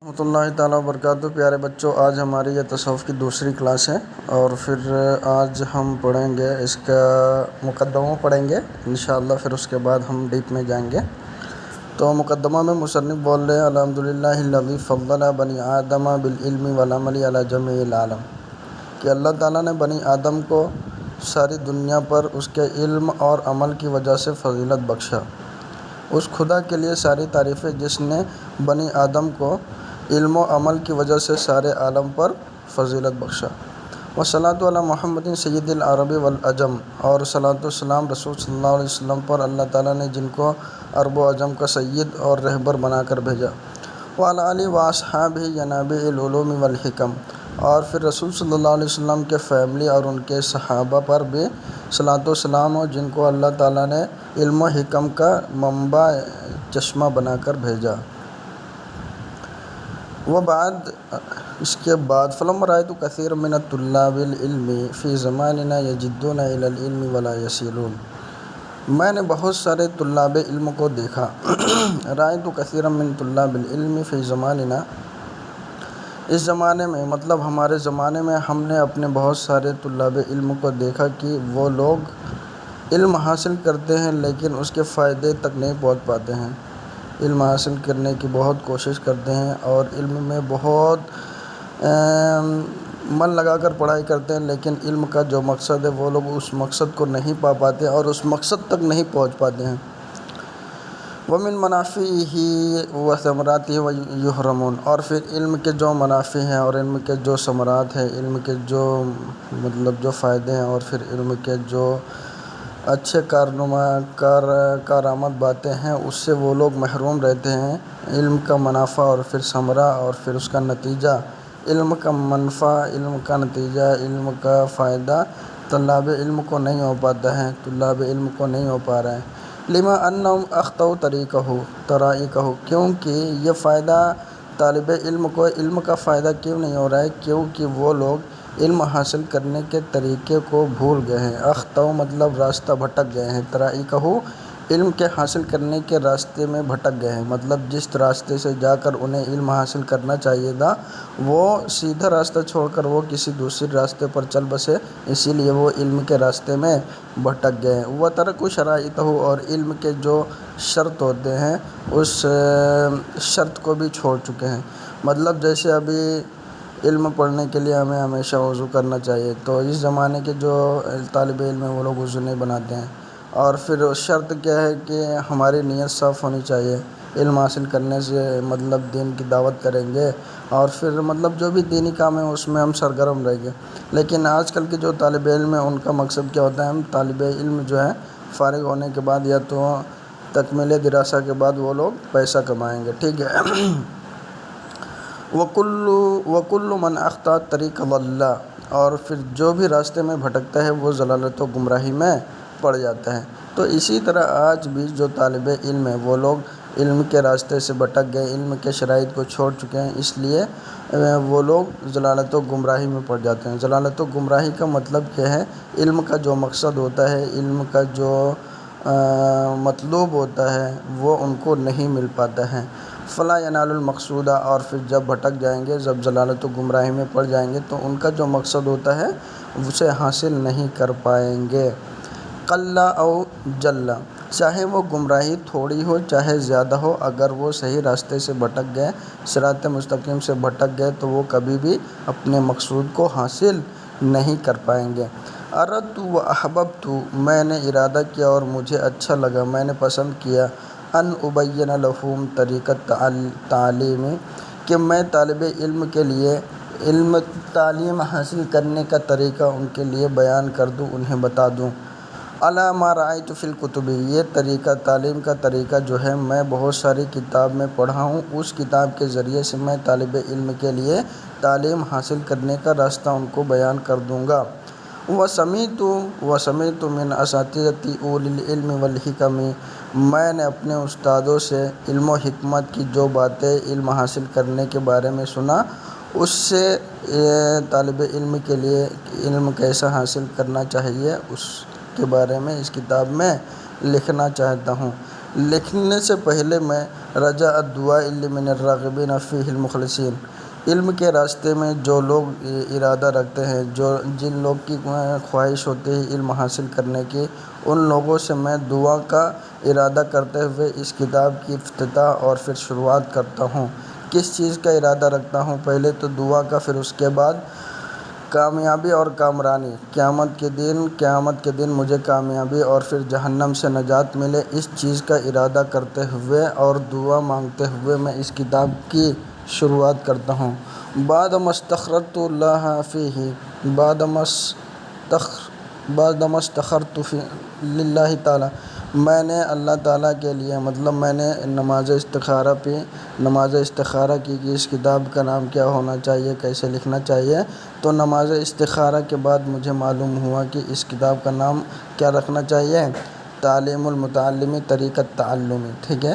رحمۃ اللہ تعالیٰ وبرکاتہ۔ پیارے بچوں، آج ہماری یہ تصوف کی دوسری کلاس ہے اور پھر آج ہم پڑھیں گے اس کا مقدمہ پڑھیں گے انشاءاللہ، پھر اس کے بعد ہم ڈیپ میں جائیں گے۔ تو مقدمہ میں مصنف بول رہے ہیں الحمدللہ الذی فضل بنی آدم بالعلم والعمل علی جمیع العالم، کہ اللہ تعالیٰ نے بنی آدم کو ساری دنیا پر اس کے علم اور عمل کی وجہ سے فضیلت بخشا۔ اس خدا کے لیے ساری تعریفیں جس نے بنی آدم کو علم و عمل کی وجہ سے سارے عالم پر فضیلت بخشا۔ والصلاۃ علی محمد سید العرب والعجم، اور صلاۃ و سلام رسول صلی اللہ علیہ وسلم پر اللہ تعالیٰ نے جن کو عرب و عجم کا سید اور رہبر بنا کر بھیجا۔ وعلی آلہ و اصحابہ ینابیع العلوم والحکم، اور پھر رسول صلی اللہ علیہ وسلم کے فیملی اور ان کے صحابہ پر بھی صلاۃ و سلام ہو جن کو اللہ تعالیٰ نے علم و حکم کا منبع چشمہ بنا کر بھیجا۔ وبعد، اس کے بعد فلما رأیت کثیرا من طلاب العلم فی زماننا یجدون الی العلم ولا یصلون، میں نے بہت سارے طلاب علم کو دیکھا۔ رأیت کثیرا من طلاب العلم فی زماننا، اس زمانے میں مطلب ہمارے زمانے میں ہم نے اپنے بہت سارے طلاب علم کو دیکھا کہ وہ لوگ علم حاصل کرتے ہیں لیکن اس کے فائدے تک نہیں پہنچ پاتے ہیں۔ علم حاصل کرنے کی بہت کوشش کرتے ہیں اور علم میں بہت من لگا کر پڑھائی کرتے ہیں، لیکن علم کا جو مقصد ہے وہ لوگ اس مقصد کو نہیں پا پاتے اور اس مقصد تک نہیں پہنچ پاتے ہیں۔ وَمِن مَنَافِعِهِ وَثَمَرَاتِهِ وَيُحْرَمُونَ، اور پھر علم کے جو منافع ہیں اور علم کے جو ثمرات ہیں، علم کے جو جو فائدے ہیں اور پھر علم کے جو اچھے کارآمد باتیں ہیں اس سے وہ لوگ محروم رہتے ہیں۔ علم کا منافع اور پھر ثمرہ اور پھر اس کا نتیجہ، علم کا منفع، علم کا نتیجہ، علم کا فائدہ طلاب علم کو نہیں ہو پاتا ہے، طلاب علم کو نہیں ہو پا رہا ہے۔ لما انہم اخطؤوا طرائقہ، کیونکہ یہ فائدہ طالب علم کو علم کا فائدہ کیوں نہیں ہو رہا ہے؟ کیونکہ وہ لوگ علم حاصل کرنے کے طریقے کو بھول گئے ہیں۔ اخطؤوا مطلب راستہ بھٹک گئے ہیں، طرائقہ علم کے حاصل کرنے کے راستے میں بھٹک گئے ہیں، مطلب جس راستے سے جا کر انہیں علم حاصل کرنا چاہیے تھا وہ سیدھا راستہ چھوڑ کر وہ کسی دوسرے راستے پر چل بسے، اسی لیے وہ علم کے راستے میں بھٹک گئے ہیں۔ وَتَرَكُوا شَرَائِطَهُ، اور علم کے جو شرط ہوتے ہیں اس شرط کو بھی چھوڑ چکے ہیں۔ مطلب جیسے ابھی علم پڑھنے کے لیے ہمیں ہمیشہ وضو کرنا چاہیے، تو اس زمانے کے جو طالب علم ہیں وہ لوگ وضو نہیں بناتے ہیں، اور پھر شرط کیا ہے کہ ہماری نیت صاف ہونی چاہیے۔ علم حاصل کرنے سے مطلب دین کی دعوت کریں گے اور پھر مطلب جو بھی دینی کام ہے اس میں ہم سرگرم رہیں گے، لیکن آج کل کے جو طالب علم ہیں ان کا مقصد کیا ہوتا ہے؟ ہم طالب علم جو ہے فارغ ہونے کے بعد یا تو تکمیل دراسہ کے بعد وہ لوگ پیسہ کمائیں گے، ٹھیک ہے۔ وَكُلُّ مَنْ أَخْطَأَ الطَّرِيقَ ضَلَّ، اور پھر جو بھی راستے میں بھٹکتا ہے وہ ضلالت و گمراہی میں پڑ جاتا ہے۔ تو اسی طرح آج بھی جو طالب علم ہیں وہ لوگ علم کے راستے سے بھٹک گئے، علم کے شرائط کو چھوڑ چکے ہیں، اس لیے وہ لوگ ضلالت و گمراہی میں پڑ جاتے ہیں۔ ضلالت و گمراہی کا مطلب کیا ہے؟ علم کا جو مقصد ہوتا ہے، علم کا جو مطلوب ہوتا ہے وہ ان کو نہیں مل پاتا ہے۔ فلا ینال المقصود، اور پھر جب بھٹک جائیں گے، جب ضلالت و گمراہی میں پڑ جائیں گے تو ان کا جو مقصد ہوتا ہے اسے حاصل نہیں کر پائیں گے۔ قل او جل، چاہے وہ گمراہی تھوڑی ہو چاہے زیادہ ہو، اگر وہ صحیح راستے سے بھٹک گئے، صراط مستقیم سے بھٹک گئے تو وہ کبھی بھی اپنے مقصود کو حاصل نہیں کر پائیں گے۔ اردت و احببت، میں نے ارادہ کیا اور مجھے اچھا لگا، میں نے پسند کیا، ان ابین لہم طریقۃ تعلیم، کہ میں طالب علم کے لیے تعلیم حاصل کرنے کا طریقہ ان کے لیے بیان کر دوں، انہیں بتا دوں۔ علی ما رأیت فی الکتب، یہ طریقہ تعلیم کا طریقہ جو ہے میں بہت ساری کتاب میں پڑھا ہوں، اس کتاب کے ذریعے سے میں طالب علم کے لیے تعلیم حاصل کرنے کا راستہ ان کو بیان کر دوں گا۔ وَسَمِعْتُ مِنْ أَسَاتِذَةِ أُولِي الْعِلْمِ وَالْحِكَمِ، میں نے اپنے استادوں سے علم و حکمت کی جو باتیں علم حاصل کرنے کے بارے میں سنا، اس سے طالب علم کے لیے علم کیسا حاصل کرنا چاہیے اس کے بارے میں اس کتاب میں لکھنا چاہتا ہوں۔ لکھنے سے پہلے میں رجا الدعاء لمن الراغبین فیہ المخلصین، علم کے راستے میں جو لوگ ارادہ رکھتے ہیں، جن لوگ کی خواہش ہوتی ہے علم حاصل کرنے کی، ان لوگوں سے میں دعا کا ارادہ کرتے ہوئے اس کتاب کی افتتاح اور پھر شروعات کرتا ہوں۔ کس چیز کا ارادہ رکھتا ہوں؟ پہلے تو دعا کا، پھر اس کے بعد کامیابی اور کامرانی، قیامت کے دن مجھے کامیابی اور پھر جہنم سے نجات ملے، اس چیز کا ارادہ کرتے ہوئے اور دعا مانگتے ہوئے میں اس کتاب کی شروعات کرتا ہوں۔ بعد ما استخرت اللہ فیہ، بعد ما استخرت للہ تعالی، میں نے اللہ تعالیٰ کے لیے، مطلب میں نے نماز استخارہ کی کہ اس کتاب کا نام کیا ہونا چاہیے، کیسے لکھنا چاہیے۔ تو نماز استخارہ کے بعد مجھے معلوم ہوا کہ اس کتاب کا نام کیا رکھنا چاہیے، تعلیم المتعلم طریقۃ تعلمی، ٹھیک ہے۔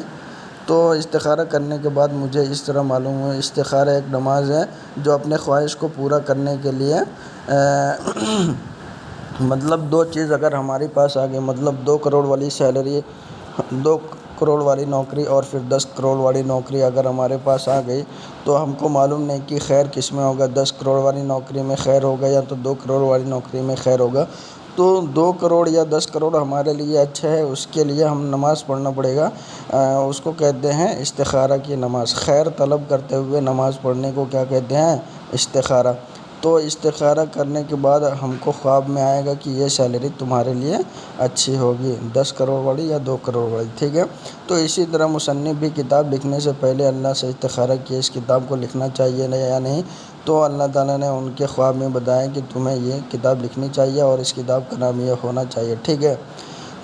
تو استخارہ کرنے کے بعد مجھے اس طرح معلوم ہوا، استخارہ ایک نماز ہے جو اپنے خواہش کو پورا کرنے کے لیے مطلب دو چیز اگر ہمارے پاس آ گئی، مطلب 2 کروڑ والی سیلری، 2 کروڑ والی نوکری اور پھر 10 کروڑ والی نوکری اگر ہمارے پاس آ گئی تو ہم کو معلوم نہیں کہ خیر کس میں ہوگا، 10 کروڑ والی نوکری میں خیر ہوگا یا تو 2 کروڑ والی نوکری میں خیر ہوگا۔ تو 2 کروڑ یا 10 کروڑ ہمارے لیے اچھا ہے، اس کے لیے ہم نماز پڑھنا پڑے گا، اس کو کہتے ہیں استخارہ کی نماز۔ خیر طلب کرتے ہوئے نماز پڑھنے کو کیا کہتے ہیں؟ استخارہ۔ تو استخارہ کرنے کے بعد ہم کو خواب میں آئے گا کہ یہ سیلری تمہارے لیے اچھی ہوگی، 10 کروڑ والی یا 2 کروڑ والی، ٹھیک ہے۔ تو اسی طرح مصنف بھی کتاب لکھنے سے پہلے اللہ سے استخارہ کیا اس کتاب کو لکھنا چاہیے یا نہیں، تو اللہ تعالیٰ نے ان کے خواب میں بتایا کہ تمہیں یہ کتاب لکھنی چاہیے اور اس کتاب کا نام یہ ہونا چاہیے، ٹھیک ہے۔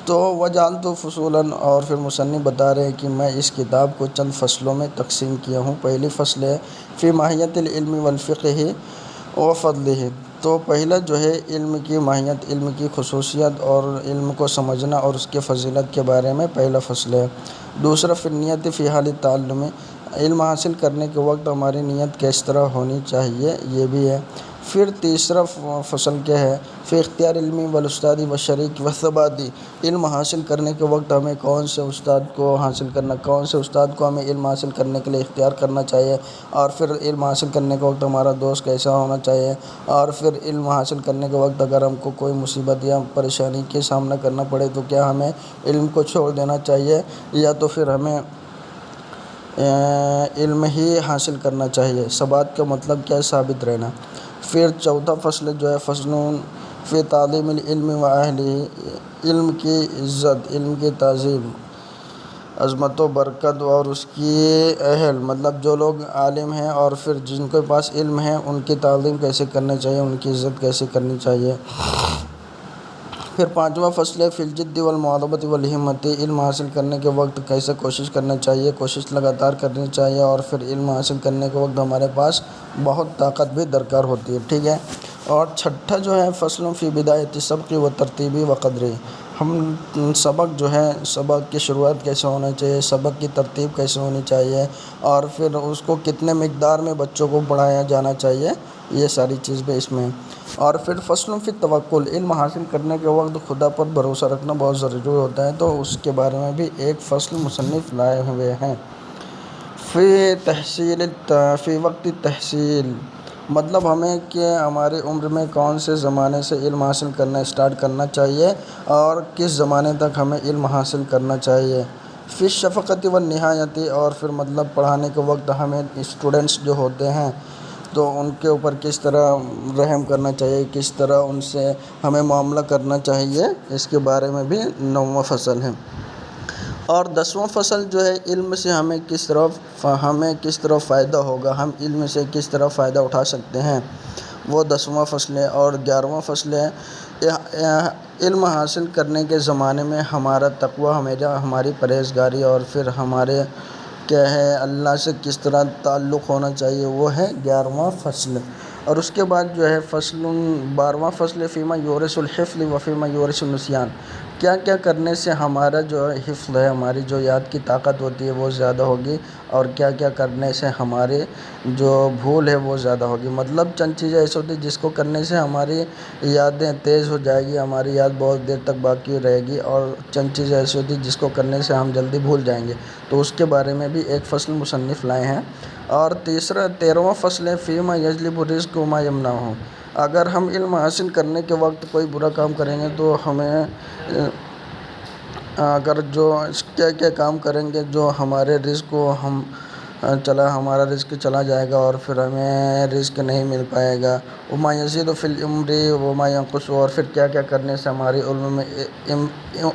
تو وجعلت فصولاً، اور پھر مصنف بتا رہے ہیں کہ میں اس کتاب کو چند فصلوں میں تقسیم کیا ہوں۔ پہلی فصل ہے فی ماہیت العلم والفقہ وفضلہ، تو پہلا جو ہے علم کی ماہیت، علم کی خصوصیت اور علم کو سمجھنا اور اس کے فضیلت کے بارے میں پہلا فصل ہے۔ دوسرا فی النیت فی حال التعلم، علم حاصل کرنے کے وقت ہماری نیت کس طرح ہونی چاہیے، یہ بھی ہے۔ پھر تیسرا فصل کیا ہے؟ فی اختیار علمی والاستاد والشریک والثبات، علم حاصل کرنے کے وقت ہمیں کون سے استاد کو حاصل کرنا، کون سے استاد کو ہمیں علم حاصل کرنے کے لیے اختیار کرنا چاہیے، اور پھر علم حاصل کرنے کے وقت ہمارا دوست کیسا ہونا چاہیے، اور پھر علم حاصل کرنے کے وقت اگر ہم کو کوئی مصیبت یا پریشانی کے سامنا کرنا پڑے تو کیا ہمیں علم کو چھوڑ دینا چاہیے یا تو پھر ہمیں علم ہی حاصل کرنا چاہیے۔ ثبات کا مطلب کیا ہے؟ ثابت رہنا۔ پھر چوتھا فصل جو ہے فصل فی تعظیم العلم و اہلہ، علم کی عزت، علم کی تعظیم، عظمت و برکت اور اس کی اہل، مطلب جو لوگ عالم ہیں اور پھر جن کے پاس علم ہے ان کی تعظیم کیسے کرنی چاہیے، ان کی عزت کیسے کرنی چاہیے۔ پھر پانچواں فصل ہے فی الجد والمواظبۃ والہمۃ، علم حاصل کرنے کے وقت کیسے کوشش کرنا چاہیے، کوشش لگاتار کرنی چاہیے، اور پھر علم حاصل کرنے کے وقت ہمارے پاس بہت طاقت بھی درکار ہوتی ہے، ٹھیک ہے۔ اور چھٹا جو ہے فصل فی بدایۃ السبق و ترتیبی و قدری، ہم سبق جو ہے، سبق کی شروعات کیسے ہونا چاہیے، سبق کی ترتیب کیسے ہونی چاہیے، اور پھر اس کو کتنے مقدار میں بچوں کو پڑھایا جانا چاہیے، یہ ساری چیز بھی اس میں۔ اور پھر فصل فی التوکل، علم حاصل کرنے کے وقت خدا پر بھروسہ رکھنا بہت ضروری ہوتا ہے، تو اس کے بارے میں بھی ایک فصل مصنف لائے ہوئے ہیں۔ فی وقت تحصیل، مطلب ہمیں کہ ہماری عمر میں کون سے زمانے سے علم حاصل کرنا اسٹارٹ کرنا چاہیے اور کس زمانے تک ہمیں علم حاصل کرنا چاہیے۔ فی الشفقۃ والنہایۃ، اور پھر مطلب پڑھانے کے وقت ہمیں اسٹوڈنٹس جو ہوتے ہیں تو ان کے اوپر کس طرح رحم کرنا چاہیے، کس طرح ان سے ہمیں معاملہ کرنا چاہیے، اس کے بارے میں بھی 9واں فصل ہے۔ اور 10واں فصل جو ہے علم سے ہمیں کس طرح فائدہ ہوگا، ہم علم سے کس طرح فائدہ اٹھا سکتے ہیں، وہ 10واں فصل ہے۔ اور 11واں فصل ہے علم حاصل کرنے کے زمانے میں ہمارا تقویٰ، ہماری پرہیزگاری اور پھر ہمارے کیا ہے اللہ سے کس طرح تعلق ہونا چاہیے، وہ ہے 11واں فصل۔ اور اس کے بعد جو ہے فصل 12واں فصل فیما یورث الحفظ و فیما یورث النسیان، کیا کیا کرنے سے ہمارا جو حفظ ہے، ہماری جو یاد کی طاقت ہوتی ہے وہ زیادہ ہوگی، اور کیا کیا کرنے سے ہمارے جو بھول ہے وہ زیادہ ہوگی۔ مطلب چند چیزیں ایسی ہوتی ہیں جس کو کرنے سے ہماری یادیں تیز ہو جائے گی، ہماری یاد بہت دیر تک باقی رہے گی، اور چند چیزیں ایسی ہوتی ہیں جس کو کرنے سے ہم جلدی بھول جائیں گے، تو اس کے بارے میں بھی ایک فصل مصنف لائے ہیں۔ اور 13واں فصل ہے فیما یجلب الرزق وما یمنعہ، اگر ہم علم حاصل کرنے کے وقت کوئی برا کام کریں گے تو ہمیں اگر جو کیا کیا کام کریں گے جو ہمارے رزق کو ہمارا رزق چلا جائے گا اور پھر ہمیں رزق نہیں مل پائے گا۔ وما یزید فی العمر وما ینقص، اور پھر کیا کیا کرنے سے ہماری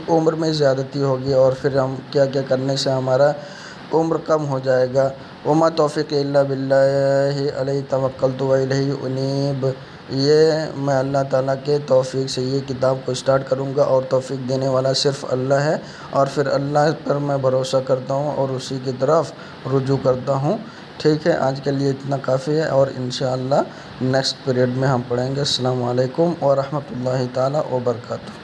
عمر میں زیادتی ہوگی، اور پھر ہم کیا کیا کرنے سے ہمارا عمر کم ہو جائے گا۔ وما توفیق الا باللہ علیہ توکلت و الیہ انیب، یہ میں اللہ تعالیٰ کے توفیق سے یہ کتاب کو اسٹارٹ کروں گا، اور توفیق دینے والا صرف اللہ ہے، اور پھر اللہ پر میں بھروسہ کرتا ہوں اور اسی کی طرف رجوع کرتا ہوں۔ ٹھیک ہے، آج کے لیے اتنا کافی ہے، اور انشاءاللہ نیکسٹ پیریڈ میں ہم پڑھیں گے۔ السلام علیکم ورحمۃ اللہ تعالیٰ وبرکاتہ۔